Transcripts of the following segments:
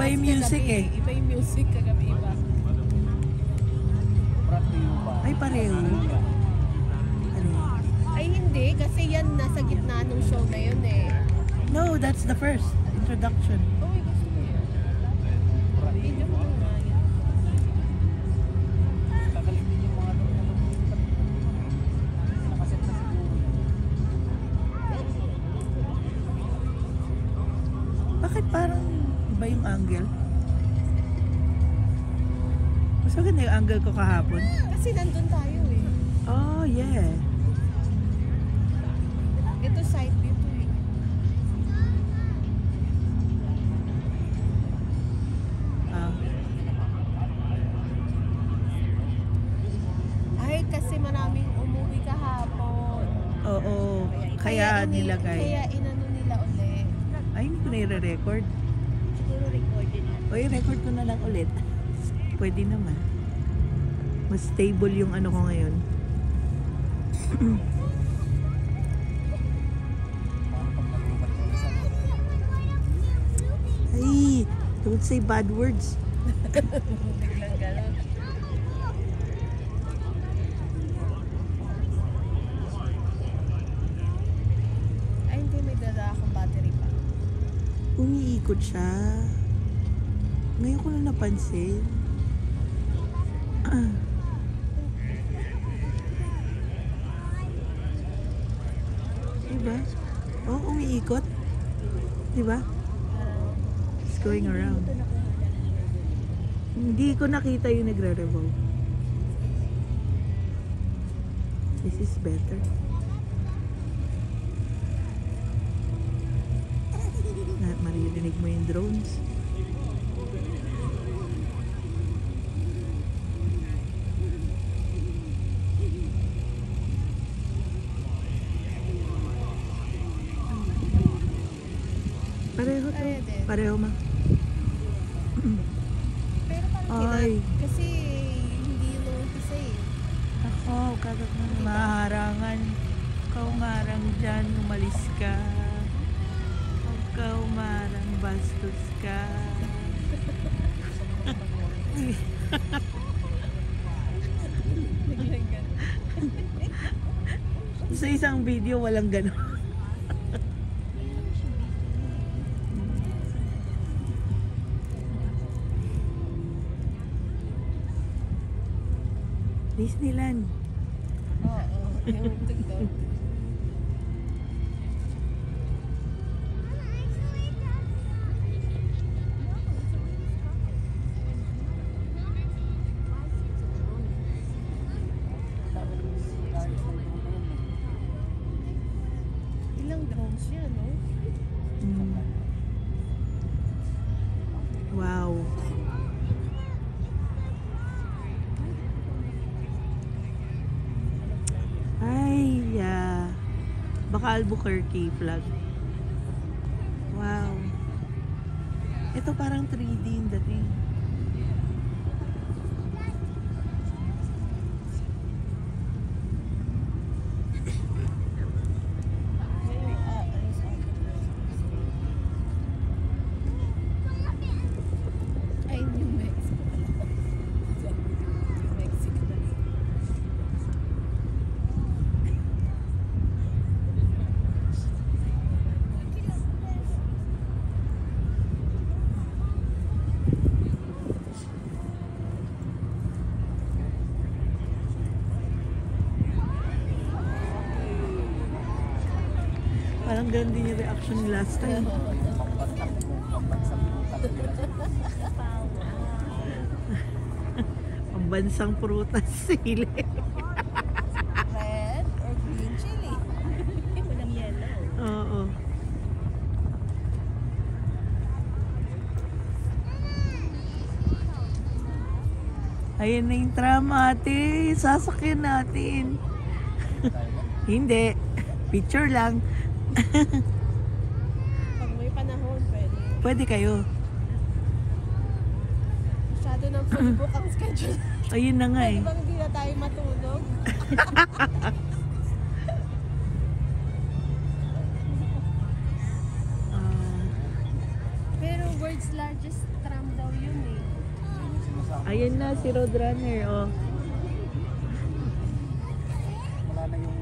Iba yung music eh. Iba yung music kagabi iba. Ay, pareho. Ano? Ay hindi, kasi yan nasa gitna ng show na yun eh. No, that's the first introduction. Uy, gusto mo yun. Video mo nga yan. Bakit parang iba yung angle? Mas maganda yung angle ko kahapon. Kasi nandun tayo eh. Oh, yeah. Ito side view to eh. Ah. Ay, kasi maraming umuwi kahapon. Oo. Kaya nilagay. Kaya inano nila ulit. Ay, hindi ko na i-record. Siguro recorded na. O, i-record ko na lang ulit. Pwede naman. Mas stable yung ano ko ngayon. Ay, don't say bad words. Biglang gano'n. Ay, hindi. May dala akong battery pa. Umiikot siya. Ngayon ko lang napansin. Diba? Oh, umiikot. Diba? It's going around. Hindi ko nakita yung nagre-revolve. This is better. Maririnig mo yung drones. Pareho to. Pareho ma. Pero parang Ay. kasi hindi yun umpisa eh. Ako, kagat na maharangan. Ikaw marang dyan, umalis ka. Ikaw marang bastos ka. Biglang gano'n. Sa isang video, walang gano'n. Disneyland. Oo, yung TikTok. Ilang drones yan, no? Wow. Ay, yeah. Baka Albuquerque flag. Wow. Ito parang 3D yung dating. Ay, New Mexico. Mexico. Parang ganun din yung reaction ni last time. Pambansang prutas sili. Red or green chili? Walang yellow. Oo. Ayun na yung tram, ate. Sasakyan natin. Hindi. Picture lang. Pag may panahon, pwede. Pwede kayo. Masyado ng full book ang schedule. Ayun na nga eh. Pwede bang hindi na tayo matulog? Pero world's largest tram si Roadrunner, oh. Wala na yung...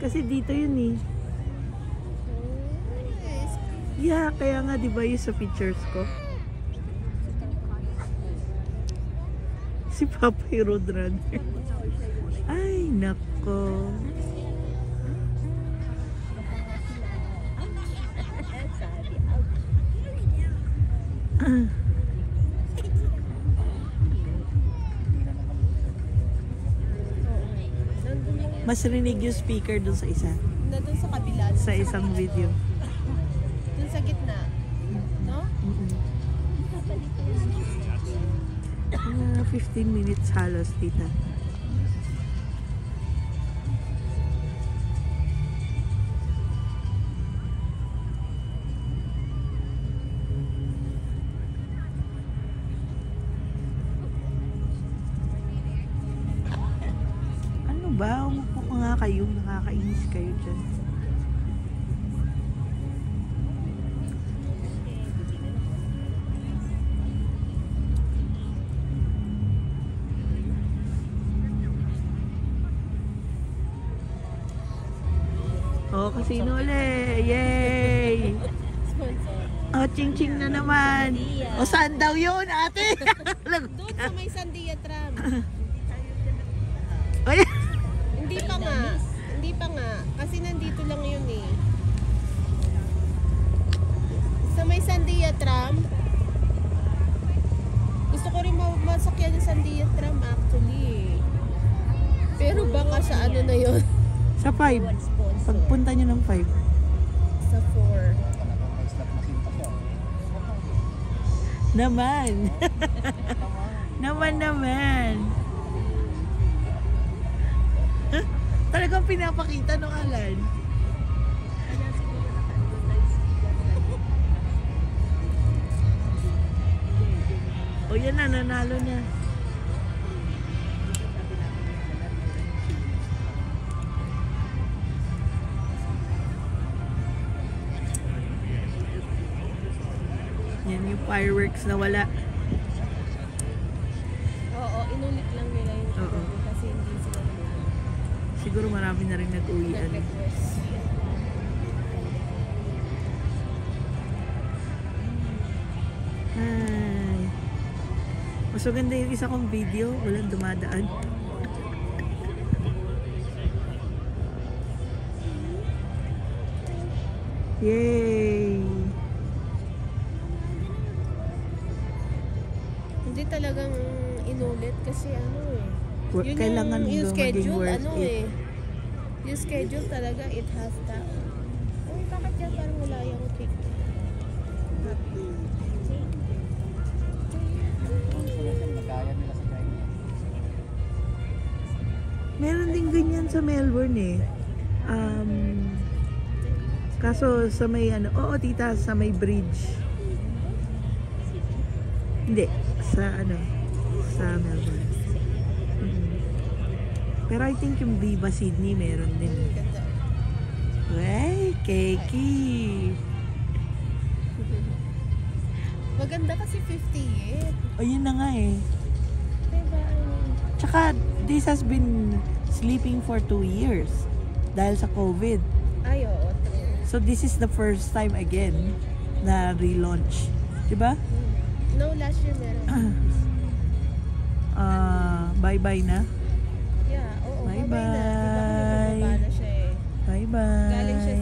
Kasi dito yun eh. Yeah, kaya nga di ba yung sa pictures ko? Si Papa yung Roadrunner. Ay, nako. Mas rinig yung speaker dun sa isa. Na dun sa kabila. Sa isang video. Dun sa gitna. No? Mga 15 minutes halos, tita. Ano ba? Umupo ka nga kayo. Nakakainis kayo dyan. Oh, kasino ulit. Yay! Sponsor. Oh, ching-ching na naman. O, saan daw yun, ate? Doon sa may Sandia tram. Ay, Hindi pa nga. Hindi pa nga. Kasi nandito lang yun eh. Sa may Sandia tram. Gusto ko rin masakyan yung Sandia tram actually. Pero baka sa ano na yun. sa 5. Pagpunta nyo ng 5. Sa 4. May slot machine pa siya. Naman. naman. Huh? Talagang pinapakita nung Alan. O yan na, nanalo na. Yan yung fireworks na wala. Oo, inulit lang nila yung Oo. kasi hindi sila Siguro marami na rin nag-uwian. nag-request. Ay. Mas maganda yung isa kong video. Walang dumadaan. Yay! Hindi talagang inulit kasi ano eh. Yun Kailangan yung maging schedule, worth ano it. eh. Yung schedule talaga, it has that. Uy, bakit yan parang wala yung kick? Nagkaya nila sa China. Meron din ganyan sa Melbourne eh. Kaso sa may ano, oo tita, sa may bridge. Hindi, sa ano, sa Melbourne. Pero I think yung Viva Sydney meron din. Ganda. Wey, cakey! Maganda kasi 58. O yun na nga eh. Diba? Tsaka, this has been sleeping for 2 years. Dahil sa COVID. Ay, oo. True. So this is the first time again na relaunch. Diba? No, last year meron. Bye-bye na. Yeah, oo. Bye-bye. Bye-bye na. Diba, bumaba na siya eh. Bye-bye. Galing siya